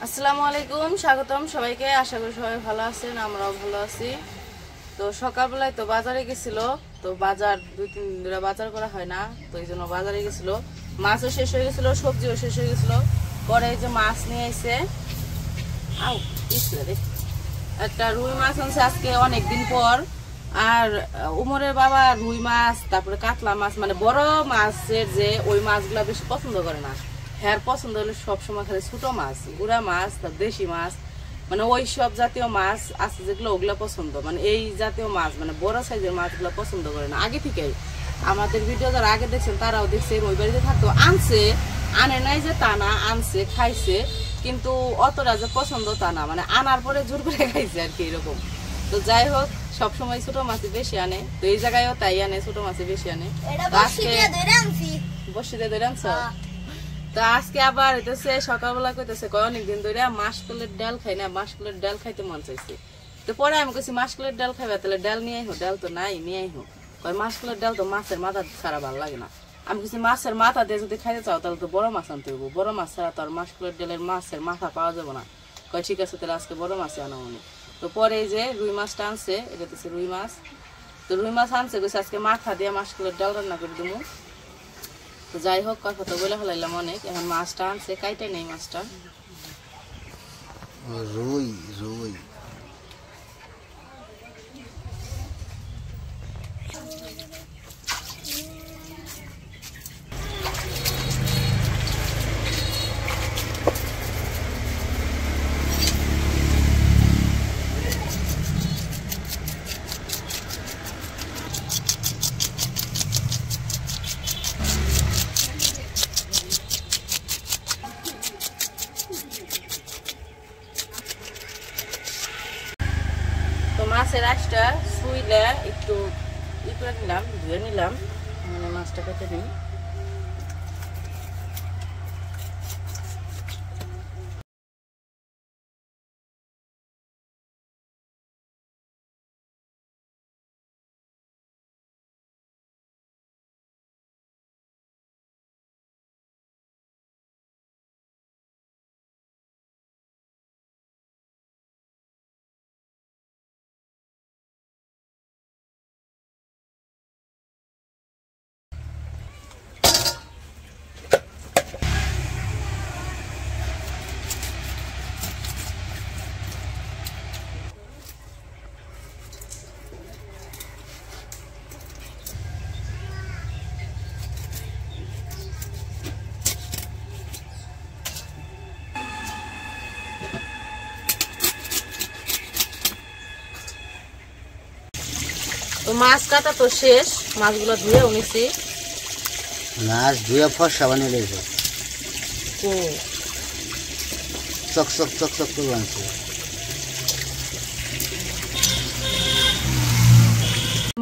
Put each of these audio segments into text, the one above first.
আসসালামু আলাইকুম, স্বাগতম সবাইকে। আশা করি সবাই ভালো আছেন, আমরাও ভালো আছি। তো সকালবেলায় তো বাজারে গেছিল, তো বাজার 2-3 দিন ধরে বাজার করা হয় না, তো এই জন্য বাজারে গেছিল। মাছও শেষ হয়ে গেছিল, সবজিও শেষ হয়ে গেছিল। পরে এই যে মাছ নিয়ে এসে একটা রুই মাছ আনছে আজকে অনেকদিন পর। আর উমরের বাবা রুই মাছ, তারপরে কাতলা মাছ, মানে বড় মাছের যে ওই মাছগুলা বেশি পছন্দ করে না। হ্যাঁ, পছন্দ হলে সবসময় খালি ছোট মাছ, গুড়া মাছ, তার দেশি মাছ, মানে ওই সব জাতীয় মাছ আছে যেগুলো ওগুলা পছন্দ। মানে এই জাতীয় মাছ, মানে বড় সাইজের মাছগুলো পছন্দ করে না আগে থেকেই। আমাদের ভিডিও যারা আগে দেখছেন তারাও দেখছে, ওই বাড়িতে থাকতো, আনছে, আনে নাই যে তা না, আনছে, খাইছে, কিন্তু অতটা যে পছন্দ তা না, মানে আনার পরে জোর করে খাইছে আর কি, এরকম। তো যাই হোক, সবসময় ছোট মাছই বেশি আনে, তো এই জায়গায়ও তাই আনে, ছোট মাছই বেশি আনে। বসিতে ধরে আনছ? তো আজকে আবার হইতেছে সকালবেলা কইতেছে অনেকদিন ধরে মাসকলের ডাল খাই না, মাসকলের ডাল খাইতে মন চাইছে। তো পরে আমি কইছি মাসকলের ডাল খাইবা, তাহলে ডাল নিয়ে আইহো, ডাল তো নাই, নিয়ে আইহো। কয় মাসকলের ডাল তো মাছের মাথা ছাড়া ভালো লাগে না। আমি কইছি মাছের মাথা দিয়ে যদি খাইতে চাও তাহলে তো বড় মাছ আনতে হইব, বড় মাছ ছাড়া তো আর মাসকলের ডালের মাছের মাথা পাওয়া যাবে না। কয় ঠিক আছে, তাহলে আজকে বড় মাছই আনা মনে। তো পরে এই যে রুই মাছটা আনছে, এটা হচ্ছে রুই মাছ। তো রুই মাছ আনছে, কইছে আজকে মাথা দিয়ে মাসকলের ডাল রান্না করে দেবো। তো যাই হোক, কথা তো বলে ফেলাইলাম অনেক। এখন মাছটা আনছে, কাইটে নেই মাছটা। রুই রুই তো মাছের আঁশটা শুইলে একটু ই করে নিলাম, ধুয়ে নিলাম, মানে মাছটা কেটে নিই। তো মাছ কাটা তো শেষ, মাছগুলো ধুয়ে উনিছি। মাছ ধুয়ে ফর্সা বানিয়ে দিয়েছে, চক চক চক চক করে বানছে।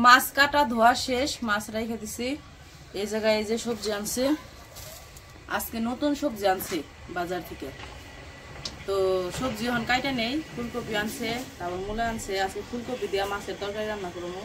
মাছ কাটা ধোয়া শেষ, মাছ রেখে দিছি। এই জায়গায় এই যে সবজি আনছে, আজকে নতুন সবজি আনছি বাজার থেকে। তো সবজি এখন কাইটা নেই, ফুলকপি আনছে, তারপর মূলা আনছে। আজকে ফুলকপি দিয়ে মাছের তরকারি রান্না করবো।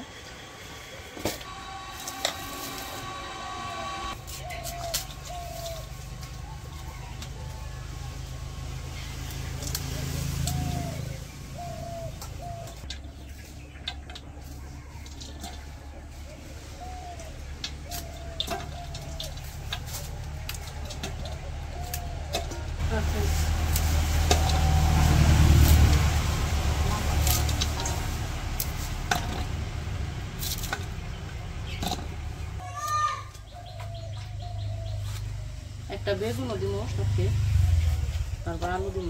একটা বেগুনও দিব সাথে, তারপর আলু দিব।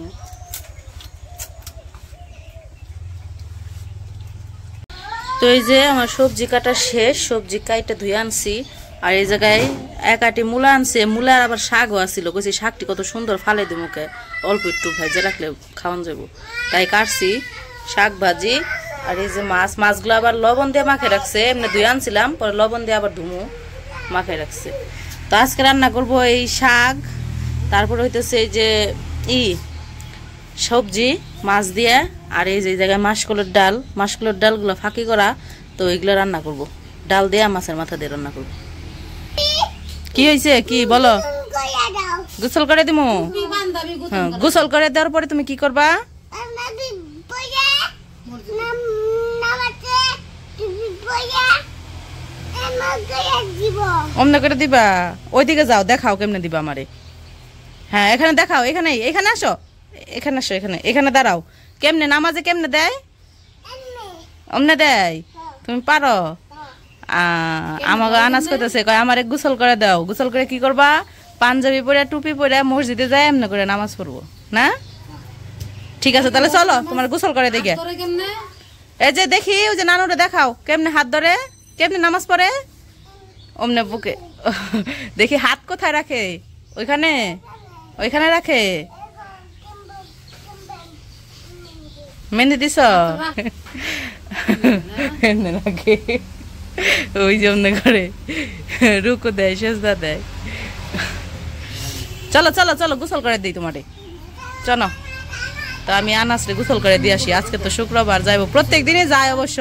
তো এই যে আমার সবজি কাটা শেষ, সবজি কাইটা ধুয়ে আনছি। আর এই জায়গায় এক আটি মূলা আনছে, মূলার আবার শাকও আসছিল, কইছি শাকটি কত সুন্দর ফালে দিব মুখে, অল্প একটু ভাজে রাখলে খাওয়ান যাব, তাই কাটছি। শাক ভাজি। আর এই যে মাছ, মাছগুলো আবার লবণ দিয়ে মাখে রাখছে, এমনি ধুয়ে আনছিলাম, পরে লবণ দিয়ে আবার ধুমু মাখে রাখছে। তো আজকে রান্না করবো এই শাক, তারপরে হইতেছে এই যে সবজি মাছ দিয়ে, আর এই যে জায়গায় মাসকলের ডাল, মাসকলের ডালগুলো ফাঁকি করা, তো এগুলো রান্না করব, ডাল দিয়ে মাছের মাথা দিয়ে রান্না করব। কি হয়েছে কি বলো? গোসল করে দিমু। হ্যাঁ, গোসল করে দেওয়ার পরে তুমি কি করবা? অমনে করে দিবা। ওইদিকে যাও, দেখাও কেমনে দিবা আমারে। হ্যাঁ এখানে দেখাও, এখানে এখানে আসো, এখানে আসো, এখানে এখানে দাঁড়াও। কেমনে নামাজে কেমনে দেয়? অমনে দেয়। তুমি পারো? আমাকে আনাজ করতেছে, কয় আমার গোসল করে দাও। গোসল করে কি করবা? পাঞ্জাবি পরে টুপি পরে মসজিদে যায় এমনি করে নামাজ পড়বো না? ঠিক আছে তাহলে চলো, তোমার গোসল করে দেখে। এই যে দেখি, ওই যে নানুরে দেখাও কেমনে হাত ধরে, কেমনে নামাজ পড়ে। অমনে বুকে দেখি হাত কোথায় রাখে? ওইখানে, ওইখানে রাখে। মেহেন্দি দিছ? এমনি রাখে, ওই যে অমনে করে রুকু দেয়, সেজদা দেয়। চলো চলো চলো, গোসল করে দিই তোমারে, চলো। তো আমি আনাসরে গোসল করে দিয়ে আসি। আজকে তো শুক্রবার, যাইবো, প্রত্যেক দিনই যাই অবশ্য।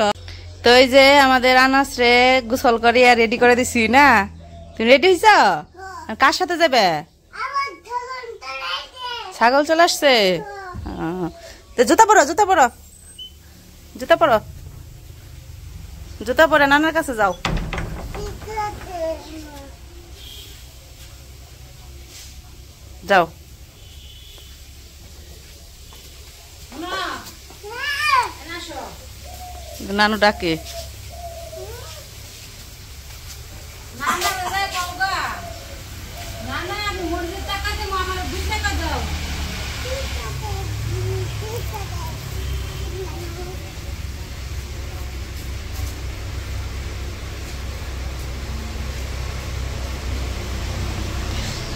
তো এই যে আমাদের আনাসরে গোসল করে রেডি করে দিছি না। তুমি রেডি হইছ? কার সাথে যাবে? ছাগল চলে আসছে। তো জুতা পরো, জুতা পরো, জুতা পরো, জুতা পরে নানার কাছে যাও। যাও। নানু ডাকে।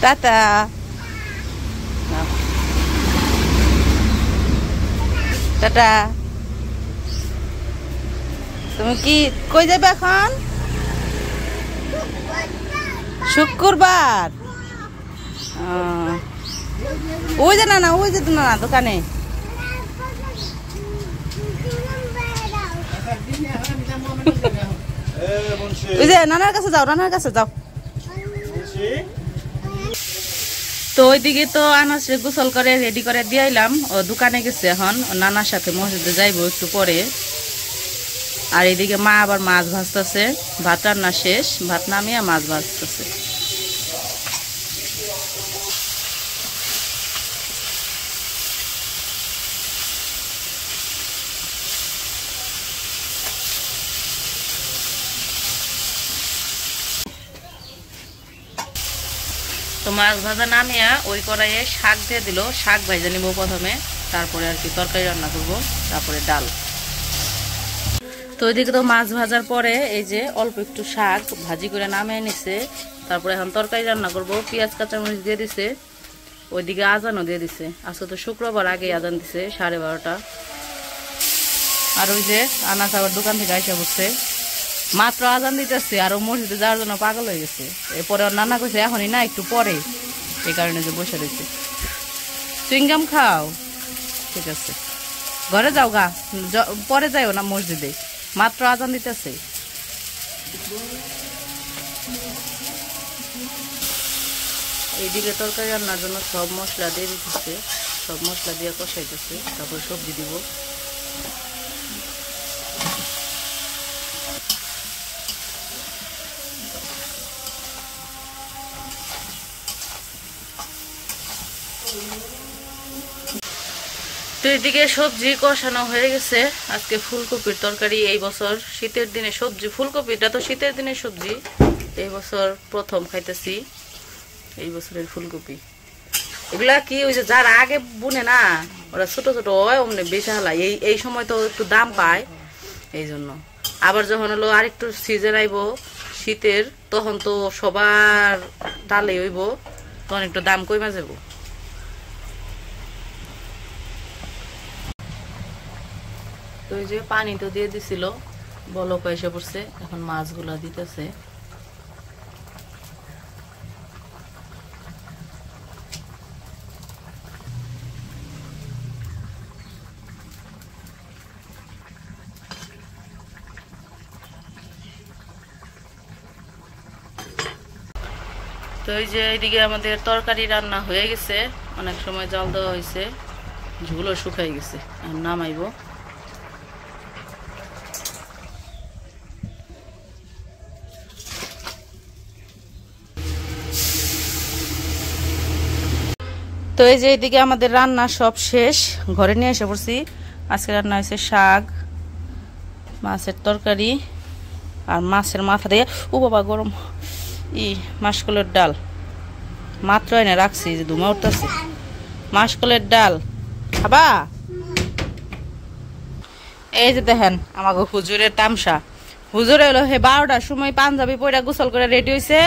টাটা। টাটা। তুমি কি কই যাবে এখন? শুক্রবার। ওই যে না, ওই যে না দোকানে। ওই যে নানার কাছে যাও, নানার কাছে যাও। তো ওইদিকে তো আনাসে গোসল করে রেডি করে দিয়ে আইলাম। ও দোকানে গেছে, এখন নানার সাথে মসজিদে যাইবো একটু পরে। আর এদিকে মা আবার মাছ ভাজতেছে। ভাত রান্না শেষ, ভাত নামিয়ে মাছ ভাজতেছে। তো মাছ ভাজা নামিয়া ওই কড়াইয়ে শাক দিয়ে দিল। শাক ভাজা নিব প্রথমে, তারপরে আর কি তরকারি রান্না করব, তারপরে ডাল। তো ওইদিকে তো মাছ ভাজার পরে এই যে অল্প একটু শাক ভাজি করে নামিয়ে নিছে। তারপরে এখন তরকারি রান্না করব। পেঁয়াজ কাঁচামরিচ দিয়ে দিছে। ওইদিকে আজানও দিয়ে দিছে। আজকে তো শুক্রবার, আগে আজান দিছে 12:30। আর ওই যে আনাস আবার দোকান থেকে আইসা বসছে। মাত্র আজান দিতেছে আর ও মসজিদে যাওয়ার জন্য পাগল হয়ে গেছে। এরপরে ওর নানা কইছে এখনই না, একটু পরে, এই কারণে যে বসে রয়েছে। চুইংগাম খাও? ঠিক আছে, ঘরে যাও গা, পরে যাইও না মসজিদে, মাত্র আজান দিতেছে। এইদিকে তরকারি রান্নার জন্য সব মশলা দিয়ে দিতেছে। সব মশলা দিয়ে কষাইতেছে, তারপর সবজি দিব। তো এদিকে সবজি কষানো হয়ে গেছে। আজকে ফুলকপির তরকারি। এই বছর শীতের দিনে সবজি, ফুলকপিটা তো শীতের দিনের সবজি, এই বছর প্রথম খাইতেছি এই বছরের ফুলকপি। এগুলা কি ওই যে যারা আগে বুনে না, ওরা ছোট ছোট হয়, অমনে বেশি হালায়। এই সময় তো একটু দাম পায়, এই জন্য। আবার যখন হলো আর একটু সিজন আইব শীতের, তখন তো সবার ডালে হইব, তখন একটু দাম কমে যাব। তো এই যে পানি তো দিয়ে দিছিল, বলক এসে পড়ছে। এখন মাছগুলা দিতেছে। তো এই যে এইদিকে আমাদের তরকারি রান্না হয়ে গেছে, অনেক সময় জল দেওয়া হয়েছে, ঝুলও শুকাই গেছে, এখন নামাইব। তো এই যে এইদিকে আমাদের রান্না সব শেষ, ঘরে নিয়ে এসে পড়ছি। আজকে রান্না হয়েছে শাক, মাছের তরকারি আর মাছের মাথা দিয়ে, ও বাবা গরম, মাসকলের ডাল মাত্র এনে রাখছি, যে ধুমা উঠতেছে। মাসকলের ডাল খাবা? এই যে দেখেন আমাকে হুজুরের তামসা। হুজুরে হলো হে 12টার সময় পাঞ্জাবি পরে গোসল করে রেডি হয়েছে,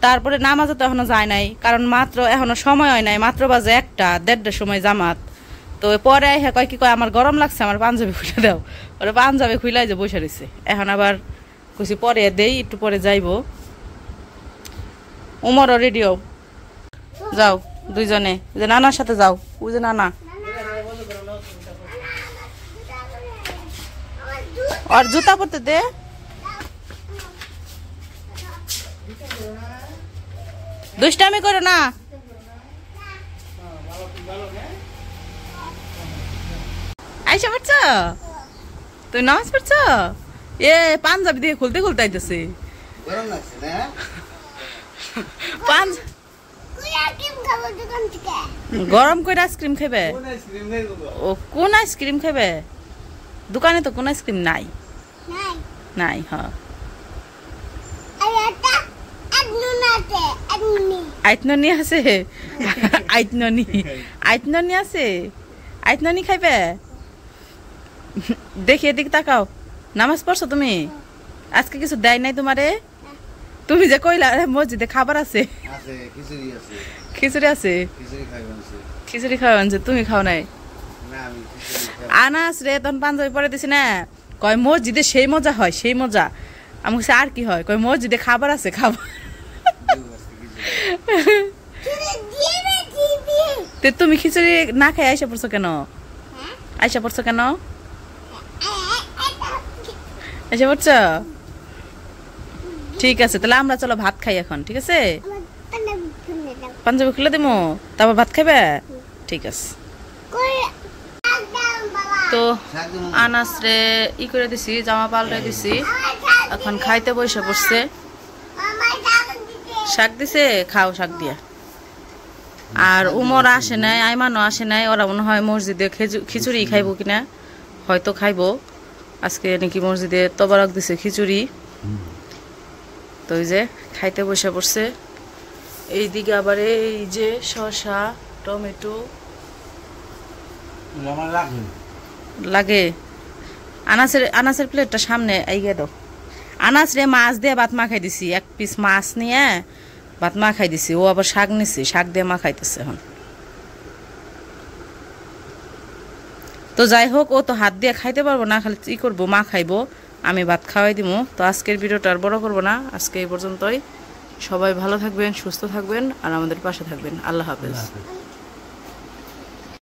তারপরে নামাজও তো এখনো যায় নাই, কারণ মাত্র এখনো সময় হয় নাই, মাত্র বাজে 1টা, 1:30টার সময় জামাত। তো পরে হ্যাঁ কয় কি কয় আমার গরম লাগছে, আমার পাঞ্জাবি খুলে দাও। ওরা পাঞ্জাবি খুলাই যে বসে রয়েছে। এখন আবার কিছু পরে দেই, একটু পরে যাইবো। উমরও রেডিও, যাও দুইজনে, যে নানার সাথে যাও, ওই যে নানা। আর জুতা পরতে দে। দুষ্টামি করো না। আইসা পড়ছ? তুই নামাজ পড়ছ? এ পাঞ্জাবি দিয়ে খুলতে খুলতে আইতেছে। গরম করে আইসক্রিম খাবে? ও কোন আইসক্রিম খাবে? দোকানে তো কোন আইসক্রিম নাই। নাই হ্যাঁ। আইতননি আছে? আইতননি আইতননি আছে? আইতননি খাইবে? দেখি এদিকে তাকাও। নামাজ পড়ছো তুমি? আজকে কিছু দেয় নাই তোমারে? তুমি যে কইলা মসজিদে খাবার আছে, খিচুড়ি আছে, খিচুড়ি খাওয়া আনছে, তুমি খাও নাই? আনাস রে তখন পাঞ্জাবি পরে দিছি না, কয় মসজিদে সেই মজা হয়, সেই মজা। আমি বলছি আর কি হয়? কয় মসজিদে খাবার আছে, খাবার। তুমি খিচুড়ি না খাই আইসা পড়ছো কেন? আইসা পড়ছো কেন? আইসা পড়ছো? ঠিক আছে, তাহলে আমরা চলো ভাত খাই এখন, ঠিক আছে? পাঞ্জাবি খুলে দিমো, তারপর ভাত খাবে? ঠিক আছে। তো আনাস রে ই করে দিছি, জামা পাল্টে দিছি, এখন খাইতে বসে পড়ছে। শাক দিছে, খাও শাক দিয়া। আর উমর আসে নাই, আইমানও আসে নাই, ওরা মনে হয় মসজিদে খিচুড়ি খাইবো কিনা, হয়তো খাইবো। আজকে নাকি মসজিদে তবারক দিছে খিচুড়ি। তো এই যে খাইতে বসে পড়ছে। এইদিকে আবার এই যে শসা, টমেটো লাগে। আনাসের প্লেটটা সামনে আইগে দাও। আনাস রে মাছ দিয়ে ভাত মাখাই দিছি, 1 পিস মাছ নিয়ে ভাত মাখাই দিছি। ও আবার শাক নিছি, শাক দিয়ে মাখাইতেছে এখন। তো যাই হোক, ও তো হাত দিয়ে খাইতে পারবো না, খালি ই করবো, মা খাইবো, আমি ভাত খাওয়াই দিব। তো আজকের ভিডিওটা আর বড় করবো না, আজকে এই পর্যন্তই। সবাই ভালো থাকবেন, সুস্থ থাকবেন আর আমাদের পাশে থাকবেন। আল্লাহ হাফেজ।